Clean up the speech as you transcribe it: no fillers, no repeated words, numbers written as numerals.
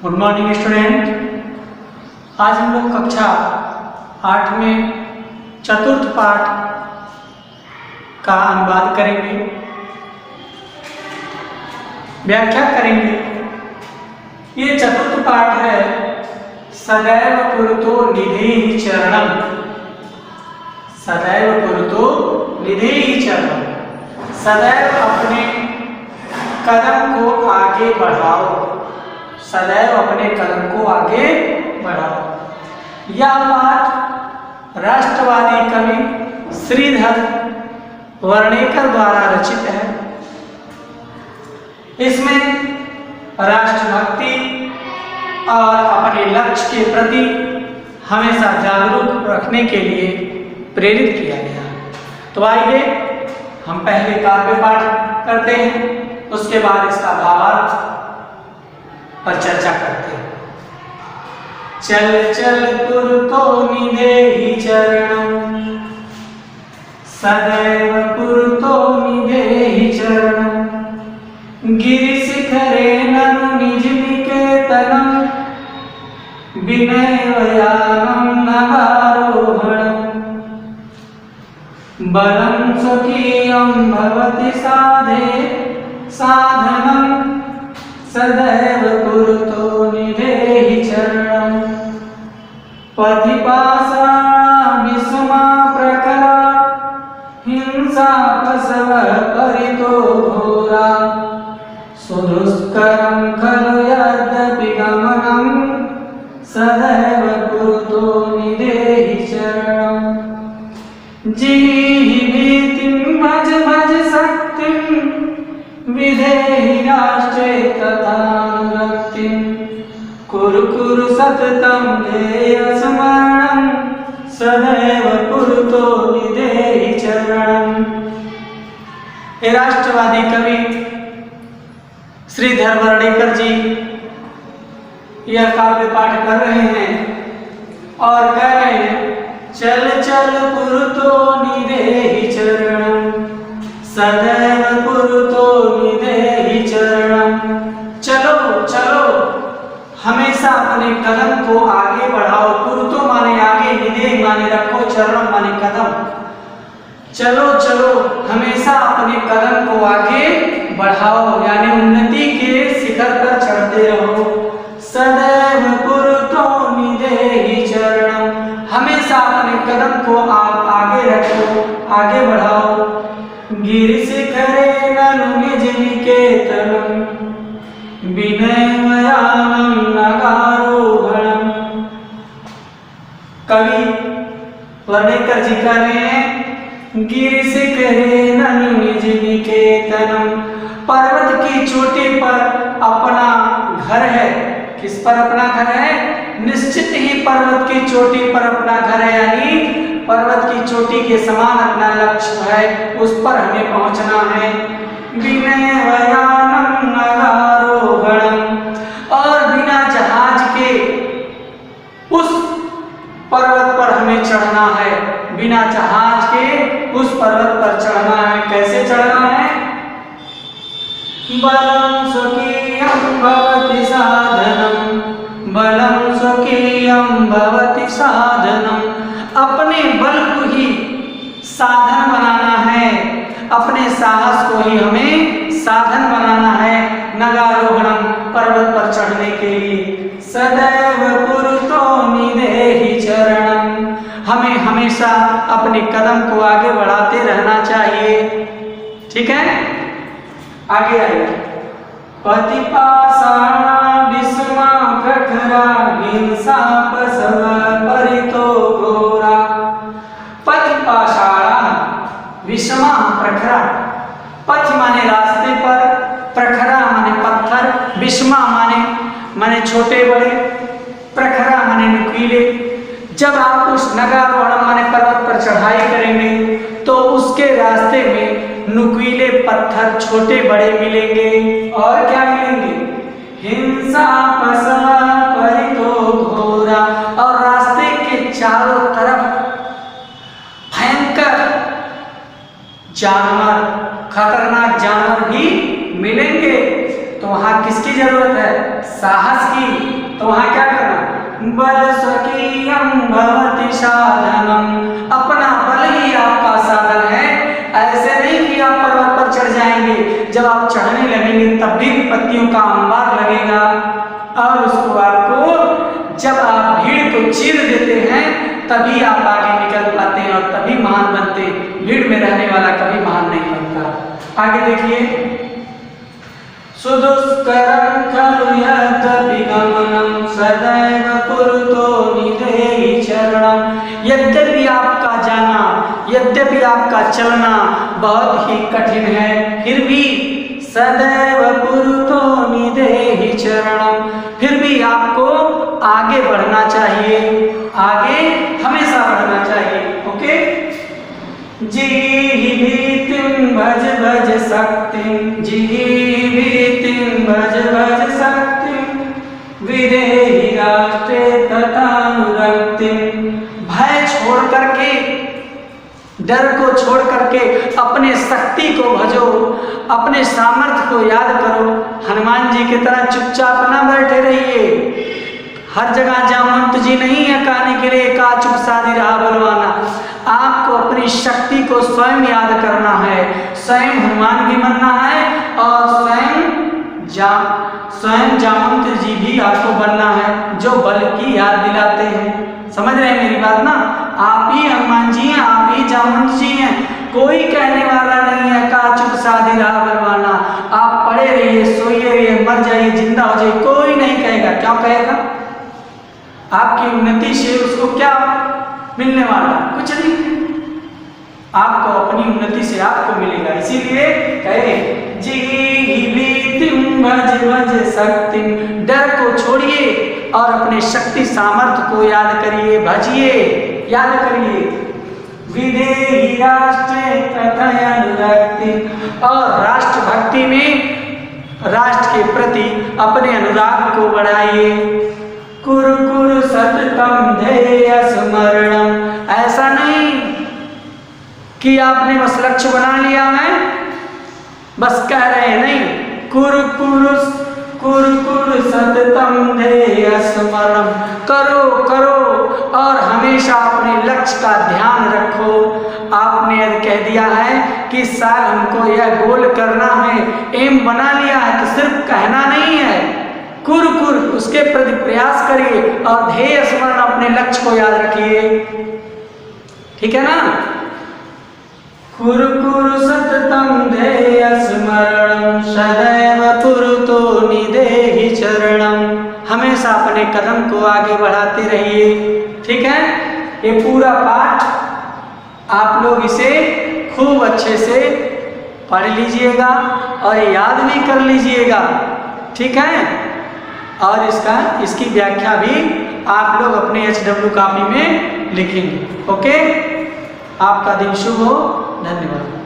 Good morning student. आज हम लोग कक्षा 8 में चतुर्थ पाठ का अनुवाद करेंगे, व्याख्या करेंगे। ये चतुर्थ पाठ है सदैव कुरुतो निधेहि चरणम। सदैव कुरुतो निधेहि चरणम, सदैव अपने कदम को आगे बढ़ाओ, सदैव अपने कदम को आगे बढ़ाओ। यह पाठ राष्ट्रवादी कवि श्रीधर वर्णेकर द्वारा रचित है। इसमें राष्ट्रभक्ति और अपने लक्ष्य के प्रति हमेशा जागरूक रखने के लिए प्रेरित किया गया। तो आइए हम पहले काव्य पाठ करते हैं, उसके बाद इसका भावार्थ पर चर्चा करते हैं। चल चल कुरुतो निधेहि चरणम, सदैव कुरुतो निधेहि चरणम। गिरिशिखरे ननु निज निकेतनम, विनययानं नगारोहणम्। बलं स्वकीयं भवति साधनं, सदैव कुरुतो निधेहि चरणम। पथि पाषाणा विषमा प्रखरा, हिंसा पशवः परितो घोरा। सुदुष्करं खलु यद्यपि गमनं, सदैव कुरुतो निधेहि चरणम। जीहि भीतिं भज भज शक्तिं, विधेहि राष्ट्रे तथानुरक्तिं। कुरु कुरु सततं ध्येय स्मरणं, सदैव कुरुतो निधेहि चरणम। ये राष्ट्रवादी कवि श्रीधर वर्णेकर जी यह काव्य पाठ कर रहे हैं और कह रहे हैं चल चल कुरुतो निधेहि चरणम, सदैव कुरुतो निधेहि चरणम। चलो चलो, हमेशा अपने कदम को आगे बढ़ाओ। कुरुतो माने आगे, निधेहि माने रखो, चरणम माने कदम। चलो चलो, हमेशा अपने कदम को आगे बढ़ाओ, यानी उन्नति के शिखर पर चढ़ते रहो। सदैव कुरुतो निधेहि चरणम, हमेशा अपने कदम को आप आगे रखो, आगे बढ़ाओ। गिरिशिखरे ननु निज निकेतनम, विनययानं नगारोहणम्। कवि वर्णेकर जी कह रहे हैं गिरिशिखरे ननु निज निकेतनम, पर्वत की चोटी पर अपना घर है। किस पर अपना घर है? निश्चित ही पर्वत की चोटी पर अपना घर है, यानी पर्वत की चोटी के समान अपना लक्ष्य है, उस पर हमें पहुंचना है। विनययानं नगारोहणम्, और बिना जहाज के उस पर्वत पर हमें चढ़ना है। बिना जहाज के उस पर्वत पर चढ़ना है। कैसे चढ़ना है? बलं स्वकीयं भवति साधनं, बलं स्वकीयं भवति साधनं। अपने बल को ही साधन बनाना है, अपने साहस को ही हमें साधन बनाना है नगारोहणम, पर्वत पर चढ़ने के लिए। सदैव कुरुतो निधेहि चरणम, हमें हमेशा अपने कदम को आगे बढ़ाते रहना चाहिए। ठीक है, आगे आइए। पथि पाषाणा विषमा प्रखरा, हिंसा पशवः परितो घोरा। पथि पाषाणा विषमा प्रखरा, पथ माने रास्ते पर, प्रखरा माने पत्थर, विषमा माने छोटे बड़े, प्रखरा माने नुकीले। जब आप उस नगारोहणम माने पर्वत पर चढ़ाई करेंगे तो उसके रास्ते में नुकीले पत्थर छोटे बड़े मिलेंगे, और क्या मिलेंगे? हिंसा पशवः परितो घोरा, और रास्ते के चारों तरफ भयंकर जानवर, खतरनाक जानवर भी मिलेंगे। तो वहां किसकी जरूरत है? साहस की, तो वहां क्या करना, बल स्वकीयम भवति साधनम, अपना बल ही आपका साधन है। ऐसे नहीं कि आप पर्वत पर चढ़ जाएंगे, जब आप चढ़ने लगेंगे तब भी विपत्तियों का अंबार लगेगा, और उसको आपको जब आप भीड़ को चीर देते हैं तभी आप आगे निकल पाते हैं और तभी महान बनते हैं। भीड़ में रहने वाला कभी महान नहीं बनता। आगे देखिए, सुदुष्करं खलु यद्यपि गमनं सदैव पुरतो निधेहि चरणं। यद्यपि आपका जाना, यद्यपि आपका चलना बहुत ही कठिन है, फिर भी सदैव पुरतो निधेहि चरणं, फिर भी आपको आगे बढ़ना चाहिए, आगे हमेशा बढ़ना चाहिए। ओके, जीवितिं भज भज शक्तिं, जीवितिं भज भज शक्तिं, विदेहि राष्ट्रे तथानुरक्तिं। भय छोड़ करके, डर को छोड़ करके अपने शक्ति को भजो, अपने सामर्थ्य को याद करो। हनुमान जी की तरह चुपचाप ना बैठे रहिए। हर जगह जामवंत जी नहीं है कहने के लिए का चुप साधी रहा बलवाना। आपको अपनी शक्ति को स्वयं याद करना है, स्वयं हनुमान भी बनना है और स्वयं जामवंत जी भी आपको बनना है, जो बल की याद दिलाते हैं। समझ रहे हैं मेरी बात ना? आप ही हनुमान जी हैं, आप ही जामवंत जी हैं। कोई कहने वाला नहीं है का चुप साधी रहा बलवाना। आप पड़े रहिए, सोइए रहिए, मर जाइए, जिंदा हो जाइए, कोई नहीं कहेगा। क्यों कहेगा? आपकी उन्नति से उसको क्या मिलने वाला? कुछ नहीं। आपको अपनी उन्नति से आपको मिलेगा। इसीलिए कहे जीवितिं भज भज शक्तिं, डर को छोड़िए और अपने शक्ति सामर्थ्य को याद करिए, भजिए, याद करिए। विदेहि राष्ट्रे तथा अनुरक्तिं, और राष्ट्र भक्ति में राष्ट्र के प्रति अपने अनुराग को बढ़ाइए। कुरु कुरु सततम ध्येय स्मरणम, ऐसा नहीं कि आपने बस लक्ष्य बना लिया है, बस कह रहे हैं, नहीं। कुरु कुरु सततम ध्येय स्मरणम, करो करो और हमेशा अपने लक्ष्य का ध्यान रखो। आपने कह दिया है कि सर हमको यह गोल करना है, एम बना लिया है, तो सिर्फ कहना नहीं है, कुर कुर उसके प्रति प्रयास करिए और ध्येय स्मरण, अपने लक्ष्य को याद रखिए। ठीक है ना? कुर कुर सततम ध्येय स्मरणं सदैव पुरतो निधेहि चरणं, हमेशा अपने कदम को आगे बढ़ाते रहिए। ठीक है? ये पूरा पाठ आप लोग इसे खूब अच्छे से पढ़ लीजिएगा और याद भी कर लीजिएगा। ठीक है? और इसकी व्याख्या भी आप लोग अपने HW कॉपी में लिखेंगे। ओके? आपका दिन शुभ हो। धन्यवाद।